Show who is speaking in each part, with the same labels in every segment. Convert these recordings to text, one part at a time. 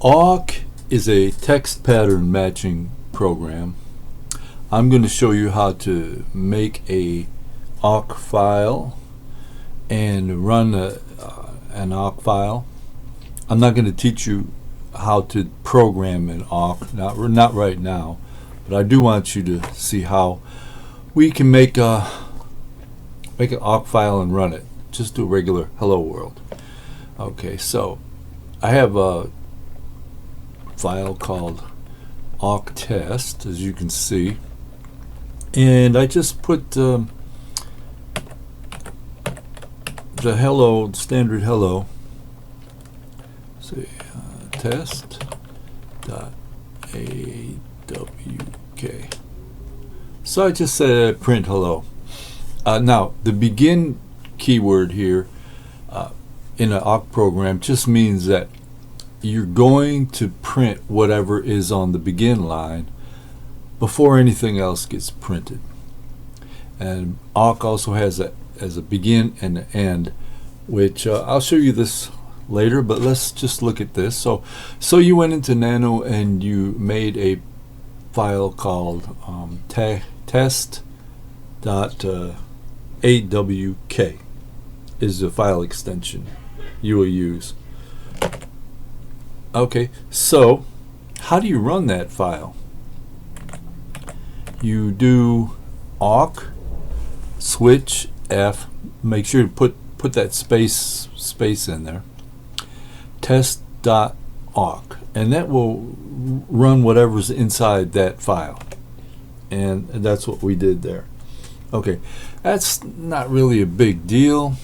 Speaker 1: Awk is a text pattern matching program. I'm going to show you how to make a awk file and run an awk file. I'm not going to teach you how to program an awk, not right now, but I do want you to see how we can make an awk file and run it. Just do a regular hello world. Okay, so I have a file called awk test, as you can see, and I just put the hello, standard hello, say test.awk. So I just said print hello. Now the begin keyword here in an awk program just means that you're going to print whatever is on the begin line before anything else gets printed. And awk also has as a begin and an end, which I'll show you this later, but let's just look at this. So you went into Nano and you made a file called test.awk is the file extension you will use. Okay, so how do you run that file? You do awk switch F, make sure to put that space in there, test.awk, and that will run whatever's inside that file, and that's what we did there. Okay, that's not really a big deal,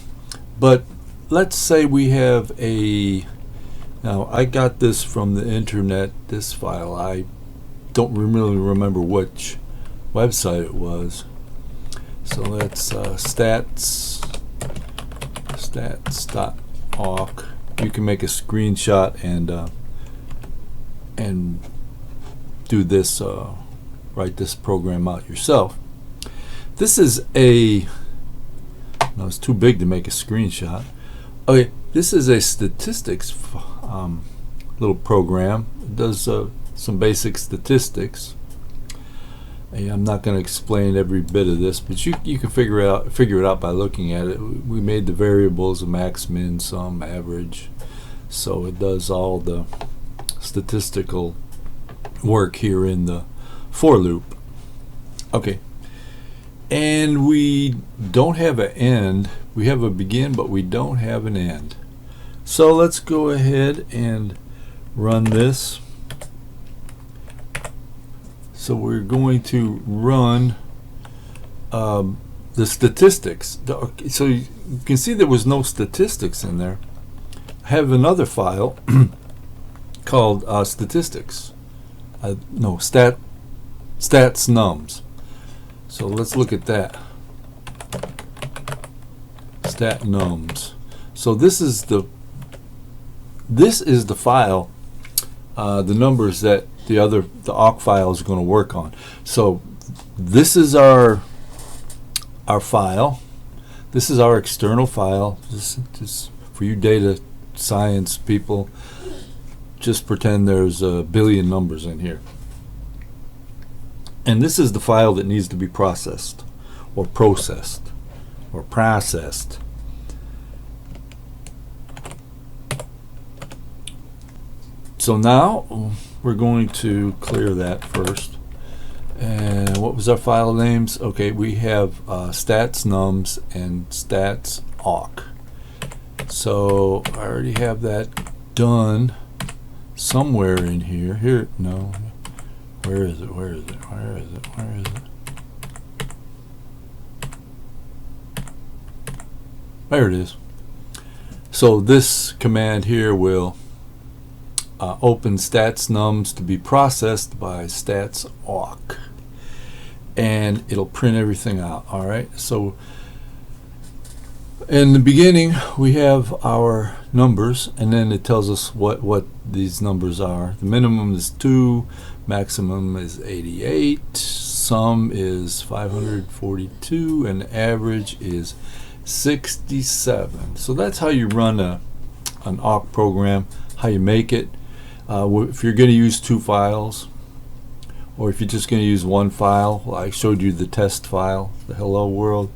Speaker 1: but let's say we have now I got this from the internet, this file. I don't really remember which website it was. So that's stats.awk. You can make a screenshot and do this, write this program out yourself. This is no, it's too big to make a screenshot. Okay, this is a statistics little program. It does some basic statistics. I'm not going to explain every bit of this, but you can figure it out by looking at it. We made the variables of max, min, sum, average, so it does all the statistical work here in the for loop. Okay, and we don't have an end. We have a begin, but we don't have an end. So let's go ahead and run this. So we're going to run the statistics. So you can see there was no statistics in there. I have another file called statistics. No, stats nums. So let's look at that. Stat nums. So this is the file, the numbers that the awk file is going to work on. So this is our file. This is our external file. Just for you data science people, just pretend there's a billion numbers in here. And this is the file that needs to be processed. So now we're going to clear that first. And what was our file names? Okay, we have stats nums and stats awk. So I already have that done somewhere in here. Here, no. Where is it? There it is. So this command here will open stats nums to be processed by stats awk, and it'll print everything out. All right, so in the beginning we have our numbers, and then it tells us what these numbers are. The minimum is 2, maximum is 88, sum is 542, and average is 67. So that's how you run an awk program, how you make it. If you're going to use 2 files, or if you're just going to use 1 file, well, I showed you the test file, the hello world.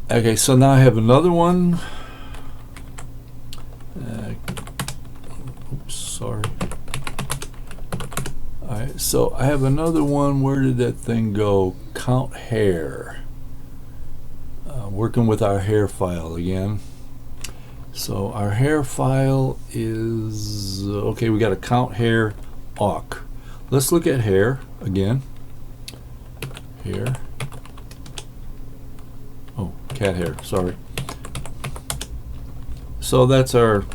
Speaker 1: Okay, so now I have another one. Oops, sorry. Alright, so I have another one. Where did that thing go? Count hair. Working with our hair file again. So our hair file is okay. We got a count hair awk. Let's look at hair again. Hair. Oh, cat hair. Sorry. So that's our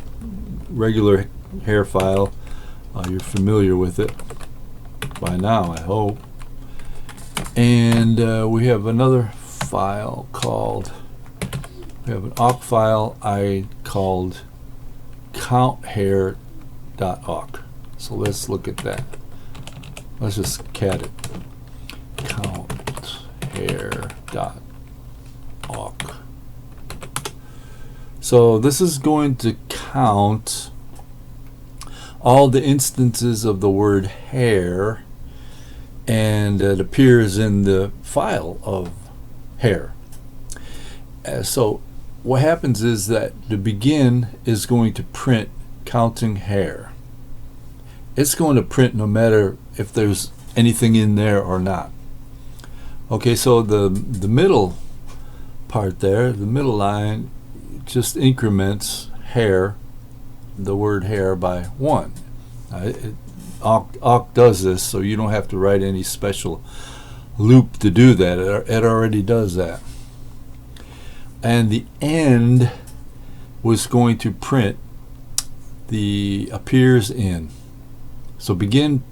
Speaker 1: regular hair file. You're familiar with it by now, I hope. And we have another file called, we have an awk file I called counthair.awk. So let's look at that. Let's just cat it. Counthair.awk. So this is going to count all the instances of the word hair, and it appears in the file of hair. So what happens is that the begin is going to print counting hair. It's going to print no matter if there's anything in there or not. Okay, so the middle part there, the middle line, just increments hair, the word hair, by 1. Awk does this, so you don't have to write any special loop to do that. It already does that. And the end was going to print the appears in. So begin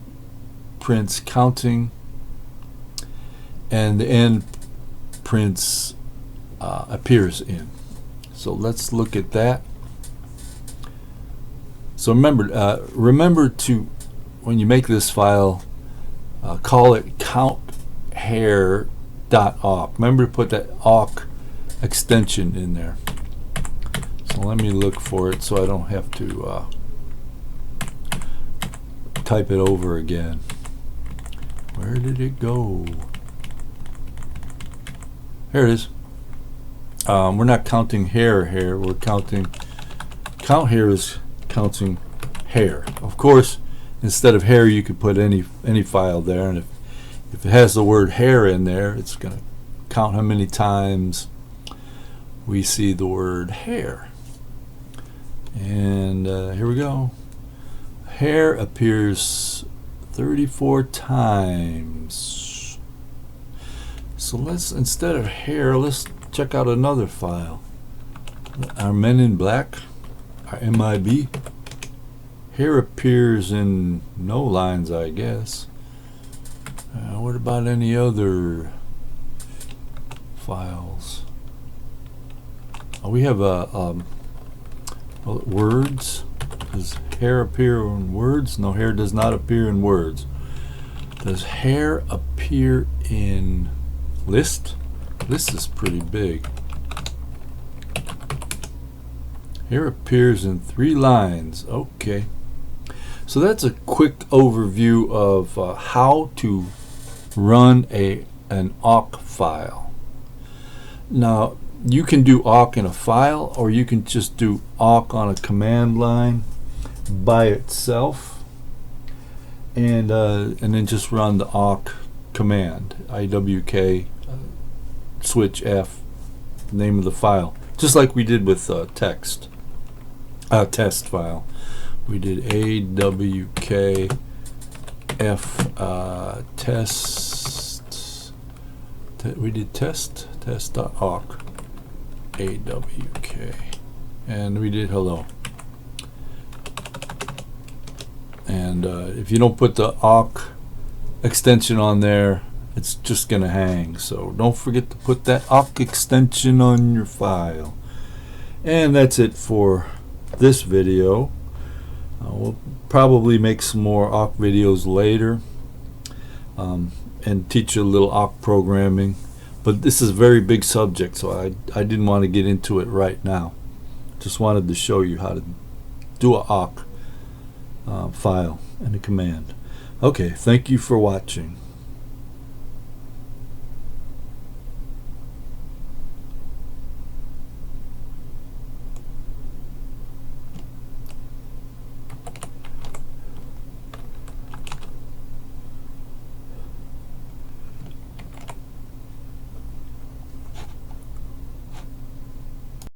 Speaker 1: prints counting, and the end prints appears in. So let's look at that. So remember to, when you make this file, call it counthair.awk. Remember to put that awk extension in there. So let me look for it so I don't have to type it over again. Where did it go? Here it is. We're not counting hair here. We're counting. Count hair is counting hair. Of course, instead of hair, you could put any file there, and if it has the word hair in there, it's going to count how many times we see the word hair. And here we go. Hair appears 34 times. So let's, instead of hair, let's check out another file. Our Men in Black, our MIB. Hair appears in no lines, I guess. What about any other files? We have words. Does hair appear in words? No, hair does not appear in words. Does hair appear in list? List is pretty big. Hair appears in 3 lines. Okay. So that's a quick overview of how to run an awk file. Now, you can do awk in a file, or you can just do awk on a command line by itself, and then just run the awk command, IWK switch F, name of the file, just like we did with test file. We did AWK F test. We did test.awk AWK, and we did hello. And if you don't put the awk extension on there, it's just gonna hang. So don't forget to put that awk extension on your file. And that's it for this video. We'll probably make some more awk videos later, and teach you a little awk programming. But this is a very big subject, so I didn't want to get into it right now. Just wanted to show you how to do a awk file and a command. Okay, thank you for watching.